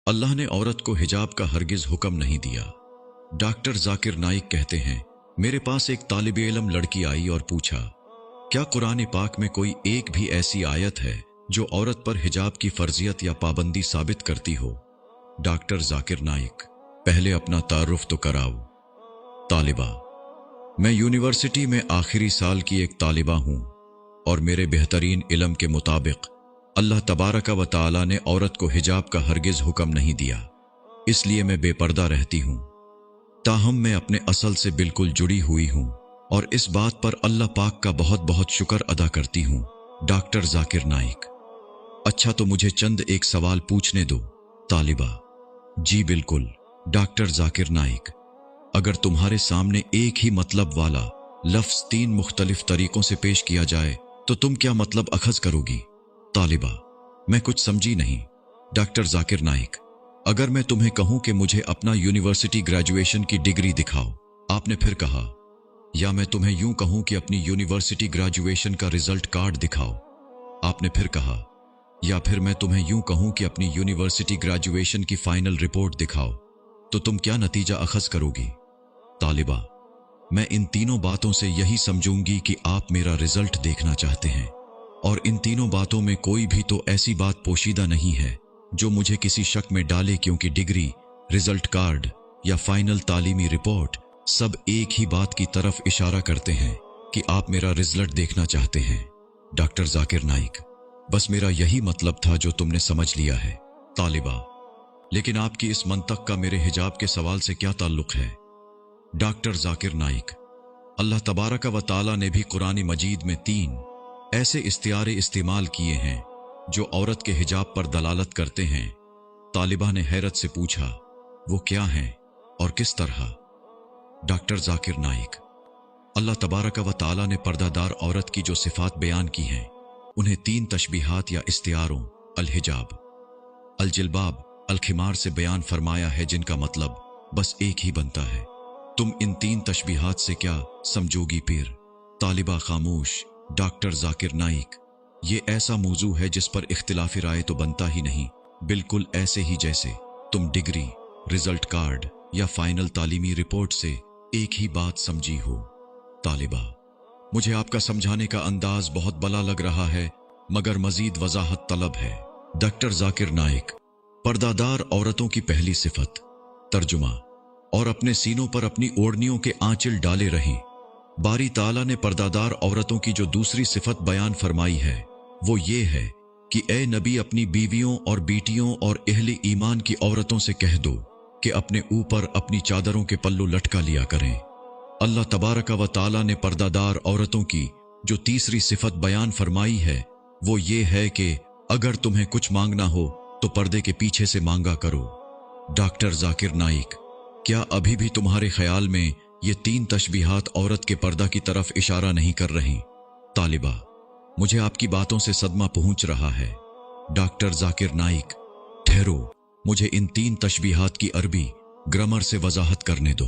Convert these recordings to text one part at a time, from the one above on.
अल्लाह ने औरत को हिजाब का हरगिज हुक्म नहीं दिया। डॉक्टर जाकिर नाइक कहते हैं, मेरे पास एक तालिब इल्म लड़की आई और पूछा, क्या कुरान पाक में कोई एक भी ऐसी आयत है जो औरत पर हिजाब की फर्जियत या पाबंदी साबित करती हो? डॉक्टर जाकिर नाइक, पहले अपना तारुफ तो कराओ। तालिबा, मैं यूनिवर्सिटी में आखिरी साल की एक तालिबा हूं और मेरे बेहतरीन इल्म के मुताबिक अल्लाह तबारक व तआला ने औरत को हिजाब का हरगिज हुक्म नहीं दिया, इसलिए मैं बेपर्दा रहती हूं। ताहम मैं अपने असल से बिल्कुल जुड़ी हुई हूं और इस बात पर अल्लाह पाक का बहुत बहुत शुक्र अदा करती हूं। डॉक्टर जाकिर नाइक, अच्छा तो मुझे चंद एक सवाल पूछने दो। तालिबा, जी बिल्कुल। डॉक्टर जाकिर नाइक, अगर तुम्हारे सामने एक ही मतलब वाला लफ्ज 3 मुख्तलिफ तरीकों से पेश किया जाए तो तुम क्या मतलब अखज करोगी? तालिबा, मैं कुछ समझी नहीं। डॉक्टर जाकिर नाइक, अगर मैं तुम्हें कहूं कि मुझे अपना यूनिवर्सिटी ग्रेजुएशन की डिग्री दिखाओ, आपने फिर कहा, या मैं तुम्हें यूं कहूं कि अपनी यूनिवर्सिटी ग्रेजुएशन का रिजल्ट कार्ड दिखाओ, आपने फिर कहा, या फिर मैं तुम्हें यूं कहूं कि अपनी यूनिवर्सिटी ग्रेजुएशन की फाइनल रिपोर्ट दिखाओ, तो तुम क्या नतीजा अखज करोगी? तालिबा, मैं इन तीनों बातों से यही समझूंगी कि आप मेरा रिजल्ट देखना चाहते हैं और इन तीनों बातों में कोई भी तो ऐसी बात पोशीदा नहीं है जो मुझे किसी शक में डाले, क्योंकि डिग्री, रिजल्ट कार्ड या फाइनल तालीमी रिपोर्ट सब एक ही बात की तरफ इशारा करते हैं कि आप मेरा रिजल्ट देखना चाहते हैं। डॉक्टर जाकिर नाइक, बस मेरा यही मतलब था जो तुमने समझ लिया है। तालिबा, लेकिन आपकी इस मंतक का मेरे हिजाब के सवाल से क्या ताल्लुक है? डॉक्टर जाकिर नाइक, अल्लाह तबारक व तआला ने भी कुरान मजीद में 3 ऐसे इस्तियारे इस्तेमाल किए हैं जो औरत के हिजाब पर दलालत करते हैं। तालिबा ने हैरत से पूछा, वो क्या हैं और किस तरह? डॉक्टर जाकिर नाइक, अल्लाह तबारक व तआला ने पर्दादार औरत की जो सिफात बयान की हैं उन्हें 3 तशबीहात या इस्तियारों अल हिजाब, अल जिल्बाब, अल खिमार से बयान फरमाया है, जिनका मतलब बस एक ही बनता है। तुम इन 3 तशबीहात से क्या समझोगी पीर? तालिबा खामोश। डॉक्टर जाकिर नाइक, ये ऐसा मौजू है जिस पर इख्तिलाफी राय तो बनता ही नहीं, बिल्कुल ऐसे ही जैसे तुम डिग्री, रिजल्ट कार्ड या फाइनल तालीमी रिपोर्ट से एक ही बात समझी हो। तालिबा, मुझे आपका समझाने का अंदाज बहुत भला लग रहा है, मगर मजीद वजाहत तलब है। डॉक्टर जाकिर नाइक, पर्दादार औरतों की पहली सिफत तर्जुमा, और अपने सीनों पर अपनी ओढ़नियों के आंचल डाले रहें। बारी ताला ने पर्दादार औरतों की जो दूसरी सिफत बयान फरमाई है वो ये है कि ए नबी, अपनी बीवियों और बेटियों और अहले ईमान की औरतों से कह दो कि अपने ऊपर अपनी चादरों के पल्लू लटका लिया करें। अल्लाह तबारक व ताला ने पर्दादार औरतों की जो तीसरी सिफत बयान फरमाई है वो ये है कि अगर तुम्हें कुछ मांगना हो तो पर्दे के पीछे से मांगा करो। डॉक्टर जाकिर नाइक, क्या अभी भी तुम्हारे ख्याल में ये 3 तशबीहात औरत के पर्दा की तरफ इशारा नहीं कर रही? तालिबा, मुझे आपकी बातों से सदमा पहुंच रहा है। डॉक्टर जाकिर नाइक, ठहरो, मुझे इन 3 तशबीहात की अरबी ग्रामर से वजाहत करने दो।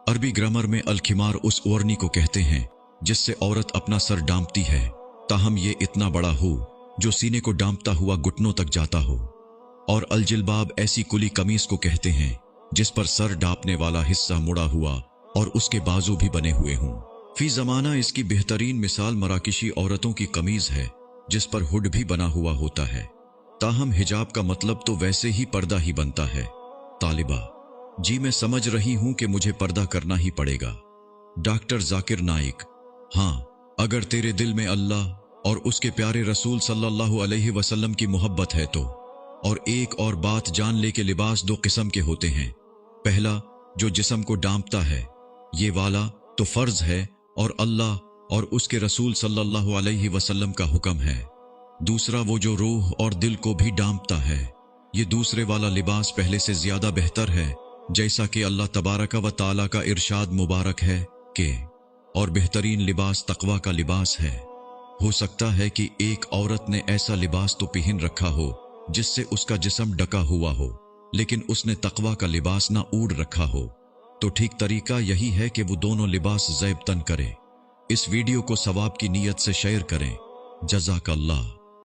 अरबी ग्रामर में अलखिमार उस ओढ़नी को कहते हैं जिससे औरत अपना सर डांपती है, ताहम ये इतना बड़ा हो जो सीने को डांपता हुआ घुटनों तक जाता हो। और अलजिल्बाब ऐसी कुली कमीज को कहते हैं जिस पर सर डांपने वाला हिस्सा मुड़ा हुआ और उसके बाजू भी बने हुए हों। फी जमाना इसकी बेहतरीन मिसाल मराकिशी औरतों की कमीज है जिस पर हुड भी बना हुआ होता है। ताहम हिजाब का मतलब तो वैसे ही पर्दा ही बनता है। तालिबा, जी मैं समझ रही हूं कि मुझे पर्दा करना ही पड़ेगा। डॉक्टर जाकिर नाइक, हाँ, अगर तेरे दिल में अल्लाह और उसके प्यारे रसूल सल्लल्लाहु अलैहि वसल्लम की मोहब्बत है तो। और एक और बात जान ले कि लिबास 2 किस्म के होते हैं। पहला जो जिस्म को डांपता है, ये वाला तो फर्ज है और अल्लाह और उसके रसूल सल्लल्लाहु अलैहि वसल्लम का हुक्म है। दूसरा वो जो रूह और दिल को भी डांपता है, ये दूसरे वाला लिबास पहले से ज्यादा बेहतर है, जैसा कि अल्लाह तबारक व ताला का इरशाद मुबारक है कि और बेहतरीन लिबास तकवा का लिबास है। हो सकता है कि एक औरत ने ऐसा लिबास तो पहन रखा हो जिससे उसका जिस्म ढका हुआ हो, लेकिन उसने तकवा का लिबास ना ओढ़ रखा हो, तो ठीक तरीका यही है कि वो दोनों लिबास ज़ैब तन करे। इस वीडियो को सवाब की नीयत से शेयर करें। जज़ाकल्लाह।